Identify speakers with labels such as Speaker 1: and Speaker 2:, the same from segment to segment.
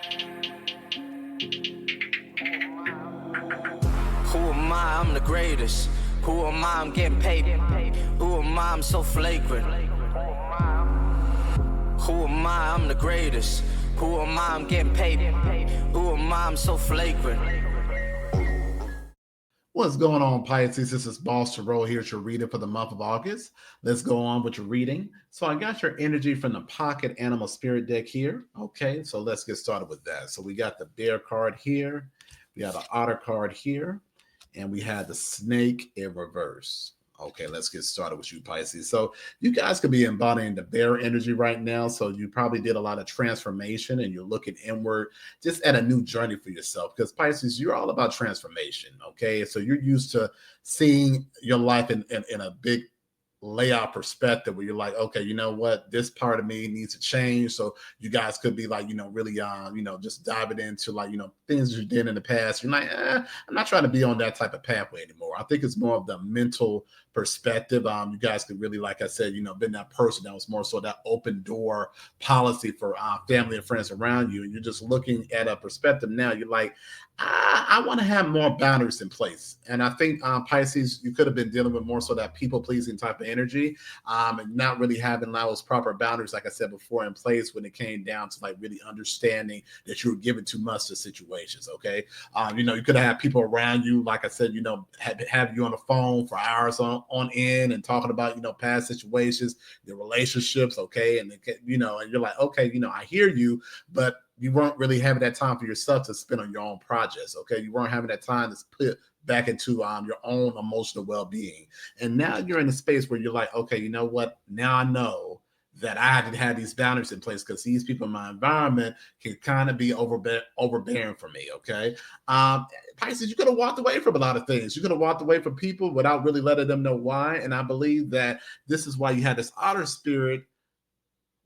Speaker 1: Who am I? I'm the greatest. Who am I? I'm getting paid. Who am I? I'm so flagrant. Who am I? I'm the greatest. Who am I? I'm getting paid. Who am I? I'm so flagrant.
Speaker 2: What's going on, Pisces? This is Boss Tarot here to read it for the month of August. Let's go on with your reading. So I got your energy from the Pocket Animal Spirit deck here. Okay, so let's get started with that. So we got the Bear card here. We got the Otter card here. And we had the Snake in reverse. Okay, let's get started with you, Pisces. So you guys could be embodying the bear energy right now. So you probably did a lot of transformation and you're looking inward just at a new journey for yourself. Because Pisces, you're all about transformation. Okay, so you're used to seeing your life in a big layout perspective where you're like, okay, you know what, this part of me needs to change. So you guys could be like, really just diving into like, things you did in the past. You're like, I'm not trying to be on that type of pathway anymore. I think it's more of the mental perspective. You guys could really, like I said, been that person that was more so that open door policy for family and friends around you. And you're just looking at a perspective now. You're like, I want to have more boundaries in place. And I think Pisces, you could have been dealing with more so that people pleasing type of energy, and not really having those proper boundaries, like I said before, in place when it came down to like really understanding that you were giving too much to situations. Okay. You could have people around you, like I said, have you on the phone for hours on end and talking about, past situations, your relationships. Okay. And, and you're like, okay, I hear you, but you weren't really having that time for yourself to spend on your own projects. Okay. You weren't having that time to put back into your own emotional well-being. And now you're in a space where you're like, okay, you know what? Now I know that I had to have these boundaries in place because these people in my environment can kind of be overbearing for me. Okay. Pisces, you could have walked away from a lot of things. You could have walked away from people without really letting them know why. And I believe that this is why you had this otter spirit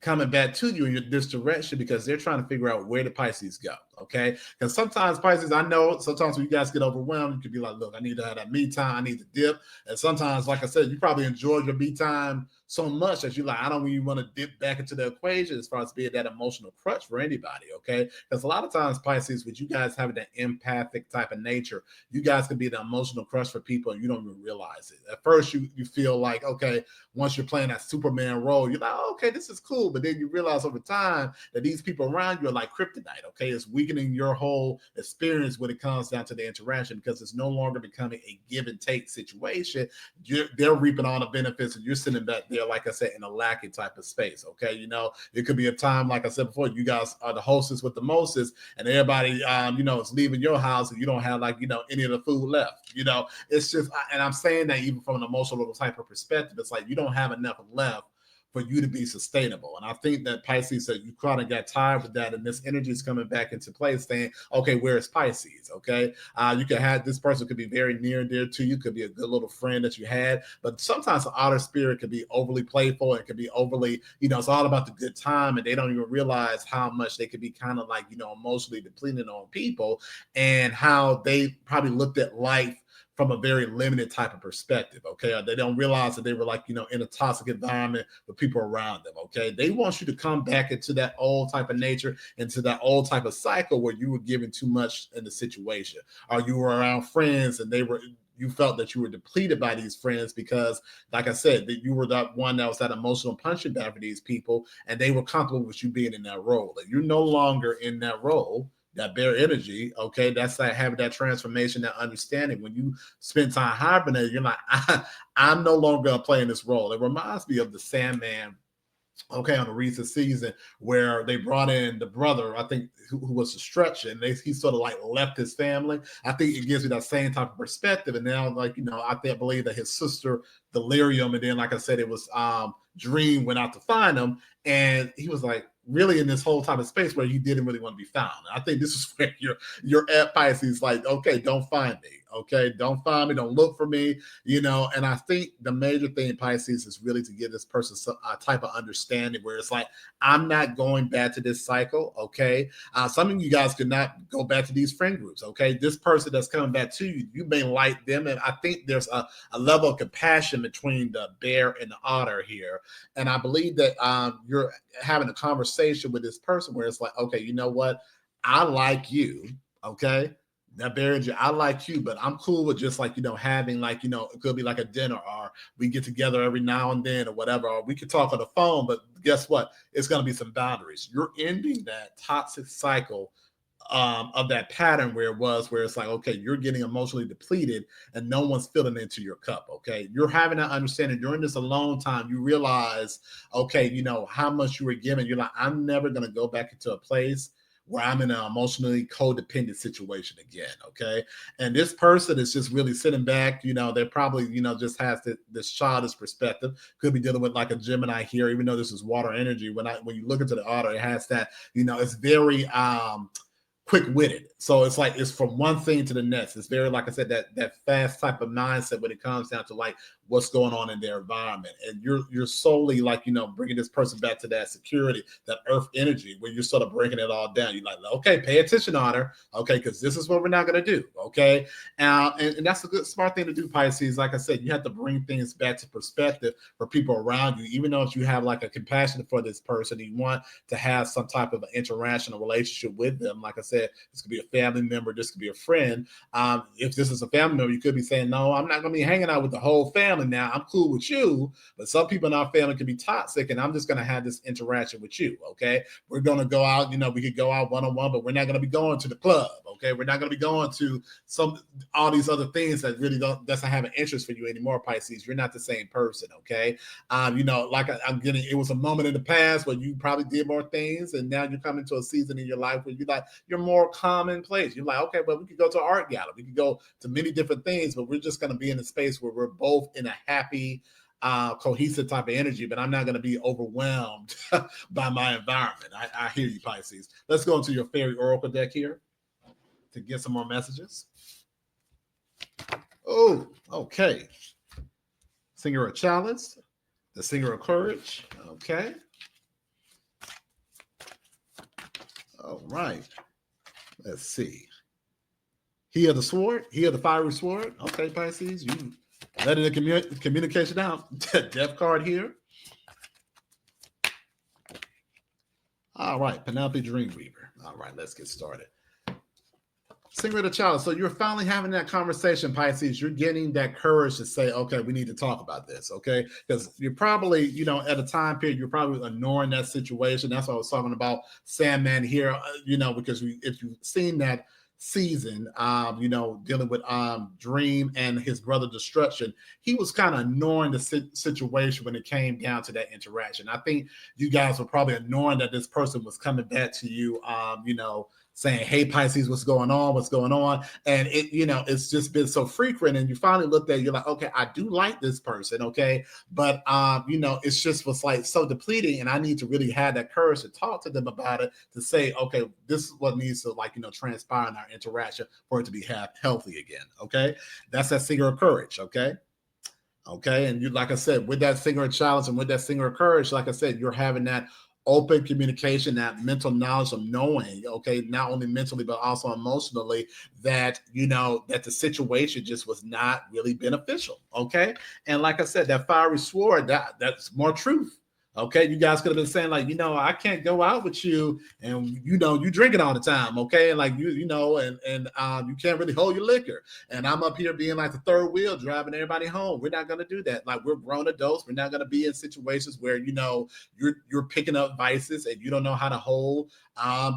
Speaker 2: coming back to you in this direction because they're trying to figure out where the Pisces go. Okay. Because sometimes Pisces, I know sometimes when you guys get overwhelmed, you can be like, look, I need to have that me time. I need to dip. And sometimes, like I said, you probably enjoy your me time so much that you're like, I don't even want to dip back into the equation as far as being that emotional crutch for anybody. Okay. Because a lot of times, Pisces, with you guys having that empathic type of nature, you guys can be the emotional crutch for people and you don't even realize it. At first, you feel like, okay, once you're playing that Superman role, you're like, oh, okay, this is cool. But then you realize over time that these people around you are like kryptonite. Okay. It's weakening your whole experience when it comes down to the interaction because it's no longer becoming a give and take situation. They're reaping all the benefits and you're sitting back there, like I said, in a lacking type of space. Okay. It could be a time, like I said before, you guys are the hostess with the mostest and everybody, is leaving your house and you don't have like, any of the food left. It's just, and I'm saying that even from an emotional type of perspective, it's like you don't have enough left for you to be sustainable. And I think that Pisces said you kind of got tired with that, and this energy is coming back into place saying, okay, where is Pisces? Okay. You could have this person could be very near and dear to you, could be a good little friend that you had, but sometimes the outer spirit could be overly playful and could be overly, it's all about the good time, and they don't even realize how much they could be kind of like, emotionally depleted on people and how they probably looked at life from a very limited type of perspective. Okay. They don't realize that they were like, in a toxic environment with people around them. Okay. They want you to come back into that old type of nature, into that old type of cycle where you were giving too much in the situation, or you were around friends and you felt that you were depleted by these friends because, like I said, that you were that one that was that emotional punching bag for these people, and they were comfortable with you being in that role. And you're no longer in that role, that bear energy. Okay, that's like having that transformation, that understanding. When you spend time hibernating, you're like, I'm no longer playing this role. It reminds me of the Sandman. Okay, on a recent season where they brought in the brother, I think, who was a stretch, and he sort of like left his family. I think it gives you that same type of perspective. And now, like, I believe that his sister Delirium, and then, like I said, it was Dream went out to find him, and he was like really in this whole type of space where he didn't really want to be found. And I think this is where you're at, Pisces. Like, okay, don't find me. Okay, don't find me. Don't look for me. And I think the major thing, Pisces, is really to give this person some type of understanding where it's like, I'm not going back to this cycle. Okay, some of you guys could not go back to these friend groups. Okay, this person that's coming back to you, you may like them, and I think there's a level of compassion between the bear and the otter here. And I believe that you're having a conversation with this person where it's like, okay, you know what? I like you, okay? That very energy, I like you, but I'm cool with just like, having like, it could be like a dinner, or we get together every now and then or whatever, or we could talk on the phone, but guess what? It's going to be some boundaries. You're ending that toxic cycle of that pattern where it's like, okay, you're getting emotionally depleted and no one's filling into your cup. Okay. You're having that understanding during this alone time. You realize, okay, how much you were given. You're like, I'm never going to go back into a place where I'm in an emotionally codependent situation again. Okay. And this person is just really sitting back, they're probably, just has this childish perspective, could be dealing with like a Gemini here, even though this is water energy. When you look into the order, it has that, it's very, quick-witted. So it's like it's from one thing to the next. It's very, like I said, that fast type of mindset when it comes down to like what's going on in their environment. And you're solely like, bringing this person back to that security, that earth energy, where you're sort of breaking it all down. You're like, okay, pay attention on her. Okay, because this is what we're not going to do. Okay. And that's a good smart thing to do, Pisces. Like I said, you have to bring things back to perspective for people around you, even though if you have like a compassion for this person, you want to have some type of an interactional relationship with them. Like I said, this could be a family member, this could be a friend. If this is a family member, you could be saying, no, I'm not going to be hanging out with the whole family now. I'm cool with you, but some people in our family can be toxic, and I'm just going to have this interaction with you. Okay. We're going to go out, we could go out one-on-one, but we're not going to be going to the club. Okay. We're not going to be going to all these other things that really doesn't have an interest for you anymore, Pisces. You're not the same person. Okay. Like I'm getting, it was a moment in the past where you probably did more things, and now you're coming to a season in your life where you're more commonplace. You're like, okay, well, we could go to an art gallery, we could go to many different things, but we're just going to be in a space where we're both in a happy, cohesive type of energy, but I'm not going to be overwhelmed by my environment. I hear you, Pisces. Let's go into your fairy oracle deck here to get some more messages. Oh, okay. Singer of Chalice, the Singer of Courage. Okay. All right. Let's see. He of the Sword, he of the Fiery Sword. Okay, Pisces, you letting the communication out. Death card here. All right, Penelope Dreamweaver. All right, let's get started. Singer of the Child. So you're finally having that conversation, Pisces. You're getting that courage to say, okay, we need to talk about this, okay? Because you're probably, at a time period, you're probably ignoring that situation. That's what I was talking about Sandman here, because if you've seen that season, dealing with Dream and his brother Destruction, he was kind of ignoring the situation when it came down to that interaction. I think you guys were probably ignoring that this person was coming back to you, saying, hey, Pisces, what's going on? What's going on? And it's just been so frequent. And you finally looked at it, you're like, okay, I do like this person. Okay. But, it's just was like so depleting. And I need to really have that courage to talk to them about it, to say, okay, this is what needs to transpire in our interaction for it to be healthy again. Okay. That's that Singer of Courage. Okay. Okay. And you, like I said, with that Singer of Challenge and with that Singer of Courage, like I said, you're having that open communication, that mental knowledge of knowing, okay, not only mentally, but also emotionally, that, that the situation just was not really beneficial. Okay. And like I said, that Fiery Sword, that's more truth. Okay, you guys could have been saying like, I can't go out with you, and you drinking all the time. Okay, and like you can't really hold your liquor, and I'm up here being like the third wheel driving everybody home. We're not gonna do that. Like, we're grown adults. We're not gonna be in situations where you're picking up vices and you don't know how to hold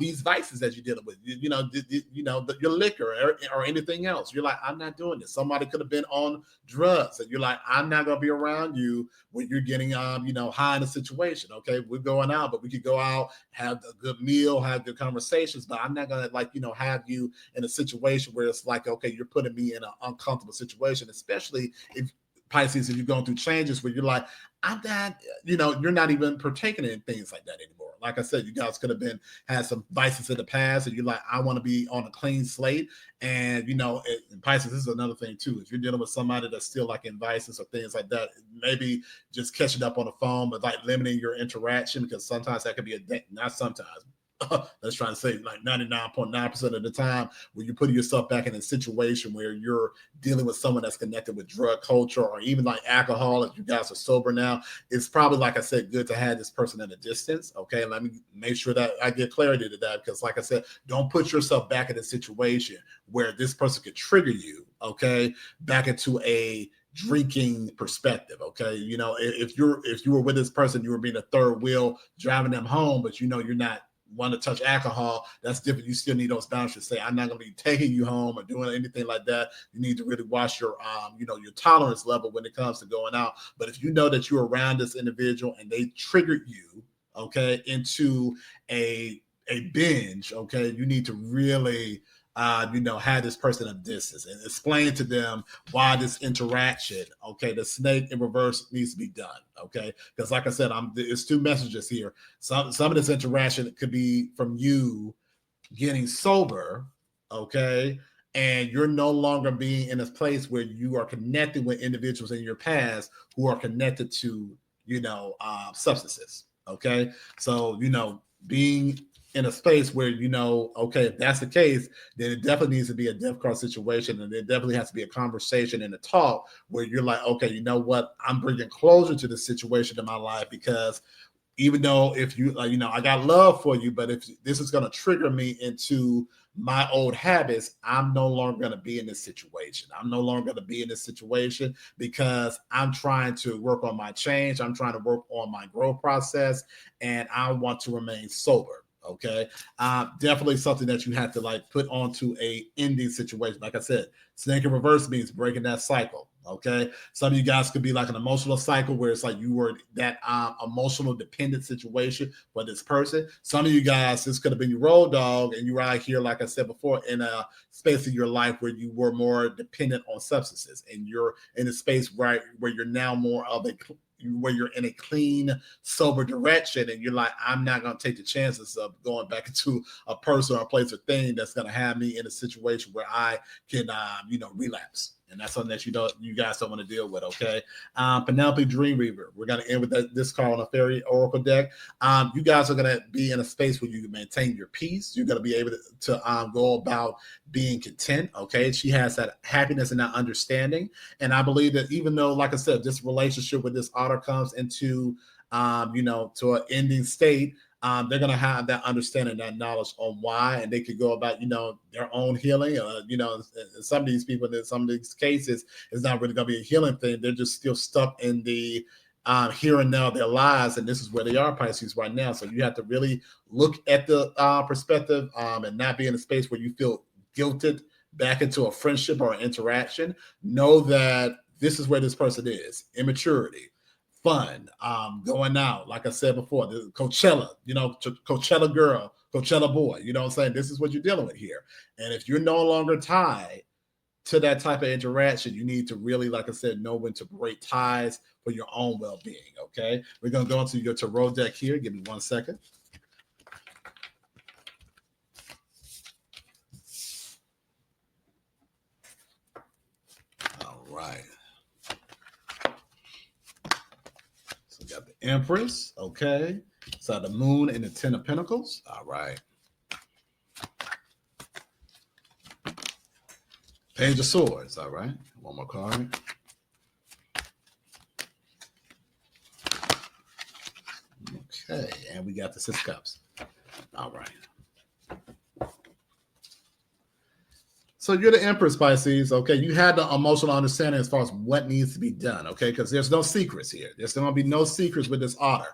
Speaker 2: these vices that you're dealing with. Your liquor or anything else. You're like, I'm not doing this. Somebody could have been on drugs, and you're like, I'm not gonna be around you when you're getting high in a situation. Okay, we're going out, but we could go out, have a good meal, have good conversations, but I'm not gonna have you in a situation where it's like, okay, you're putting me in an uncomfortable situation, especially if Pisces, if you're going through changes where you're like, I'm not, you're not even partaking in things like that anymore. Like I said, you guys could have had some vices in the past, and you're like, I want to be on a clean slate. And Pisces, this is another thing too. If you're dealing with somebody that's still like in vices or things like that, maybe just catching up on the phone, but like limiting your interaction, because sometimes that could be not sometimes. let's try to say like 99.9% of the time, when you're putting yourself back in a situation where you're dealing with someone that's connected with drug culture or even like alcohol, if you guys are sober now, it's probably, like I said, good to have this person at a distance. Okay. Let me make sure that I get clarity to that, because like I said, don't put yourself back in a situation where this person could trigger you, okay, back into a drinking perspective. Okay. You know, if you were with this person, you were being a third wheel driving them home, but you know, you're not want to touch alcohol, that's different. You still need those boundaries to say, I'm not going to be taking you home or doing anything like that. You need to really watch your, your tolerance level when it comes to going out. But if you know that you're around this individual and they triggered you, okay, into a binge, okay, you need to really, have this person at a distance and explain to them why this interaction, okay, the snake in reverse needs to be done, okay? Because like I said, it's two messages here. Some of this interaction could be from you getting sober, okay, and you're no longer being in a place where you are connecting with individuals in your past who are connected to, substances, okay? So, being in a space where, okay, if that's the case, then it definitely needs to be a difficult situation. And there definitely has to be a conversation and a talk where you're like, okay, you know what? I'm bringing closure to this situation in my life, because even though if you, I got love for you, but if this is going to trigger me into my old habits, I'm no longer going to be in this situation. I'm no longer going to be in this situation because I'm trying to work on my change. I'm trying to work on my growth process, and I want to remain sober. Okay. Definitely something that you have to like put onto a ending situation. Like I said, snake in reverse means breaking that cycle. Okay. Some of you guys could be like an emotional cycle where it's like you were that emotional dependent situation for this person. Some of you guys, this could have been your road dog, and you were out here, like I said before, in a space of your life where you were more dependent on substances, and you're in a space where you're now more of where you're in a clean, sober direction, and you're like, I'm not going to take the chances of going back into a person or a place or thing that's going to have me in a situation where I can, relapse. And that's something that you guys don't want to deal with. Okay. Penelope Dream Reaver. We're going to end with this card on a fairy oracle deck. You guys are going to be in a space where you can maintain your peace. You're going to be able to go about being content. Okay. She has that happiness and that understanding. And I believe that even though, like I said, this relationship with this otter comes into, to an ending state, they're going to have that understanding, that knowledge on why, and they could go about, their own healing. Some of these people, in some of these cases, it's not really going to be a healing thing. They're just still stuck in the here and now of their lives, and this is where they are, Pisces, right now. So you have to really look at the perspective and not be in a space where you feel guilted back into a friendship or an interaction. Know that this is where this person is. Immaturity, fun, going out, like I said before, the Coachella, Coachella girl, Coachella boy, you know what I'm saying? This is what you're dealing with here. And if you're no longer tied to that type of interaction, you need to really, like I said, know when to break ties for your own well-being, okay? We're going to go into your tarot deck here. Give me 1 second. All right. So we got the Empress, okay? So the Moon and the Ten of Pentacles. All right. Page of Swords. All right. One more card. Okay. And we got the Six Cups. All right. So you're the Empress, Pisces. Okay. You had the emotional understanding as far as what needs to be done. Okay. Because there's no secrets here. There's going to be no secrets with this otter.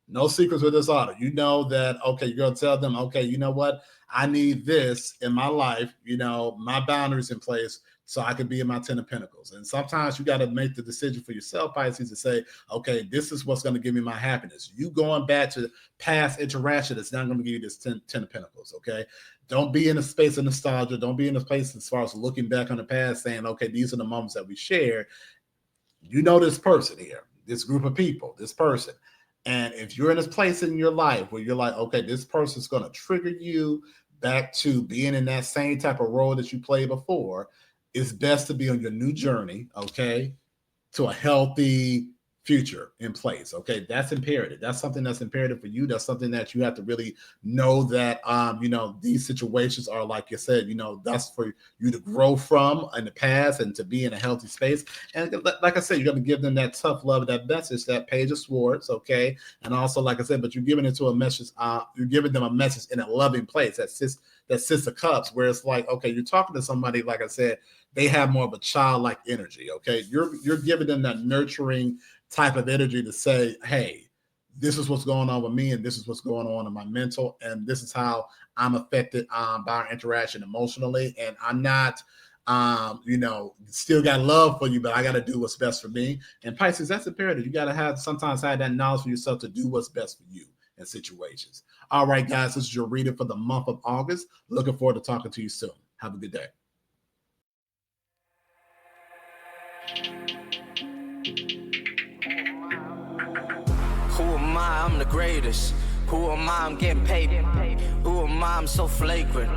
Speaker 2: No secrets with this otter. You know that, okay, you're going to tell them, okay, you know what? I need this in my life, my boundaries in place so I can be in my Ten of Pentacles. And sometimes you got to make the decision for yourself, Pisces, to say, okay, this is what's going to give me my happiness. You going back to past interaction, it's not going to give you this Ten of Pentacles, okay? Don't be in a space of nostalgia. Don't be in a place as far as looking back on the past saying, okay, these are the moments that we shared. You know this person here, this group of people, this person. And if you're in this place in your life where you're like, okay, this person's going to trigger you back to being in that same type of role that you played before, it's best to be on your new journey, okay, to a healthy, future in place. Okay, that's imperative. That's something that's imperative for you. That's something that you have to really know that these situations are, like you said, that's for you to grow from in the past and to be in a healthy space. And like I said, you're going to give them that tough love, that message, that Page of Swords. Okay, and also, like I said, but you're giving it to a message. You're giving them a message in a loving place. That Six of Cups, where it's like, okay, you're talking to somebody, like I said, they have more of a childlike energy. Okay, you're giving them that nurturing type of energy to say, hey, this is what's going on with me, and this is what's going on in my mental, and this is how I'm affected by our interaction emotionally. And I'm not, still got love for you, but I got to do what's best for me. And Pisces, that's imperative. You got to sometimes have that knowledge for yourself to do what's best for you in situations. All right, guys, this is your reading for the month of August. Looking forward to talking to you soon. Have a good day.
Speaker 1: Who am I? I'm the greatest. Who am I? I'm getting paid. Who am I? I'm so flagrant.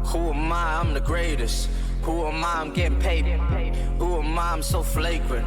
Speaker 1: Who am I? I'm the greatest. Who am I? I'm getting paid. Who am I? I'm so flagrant.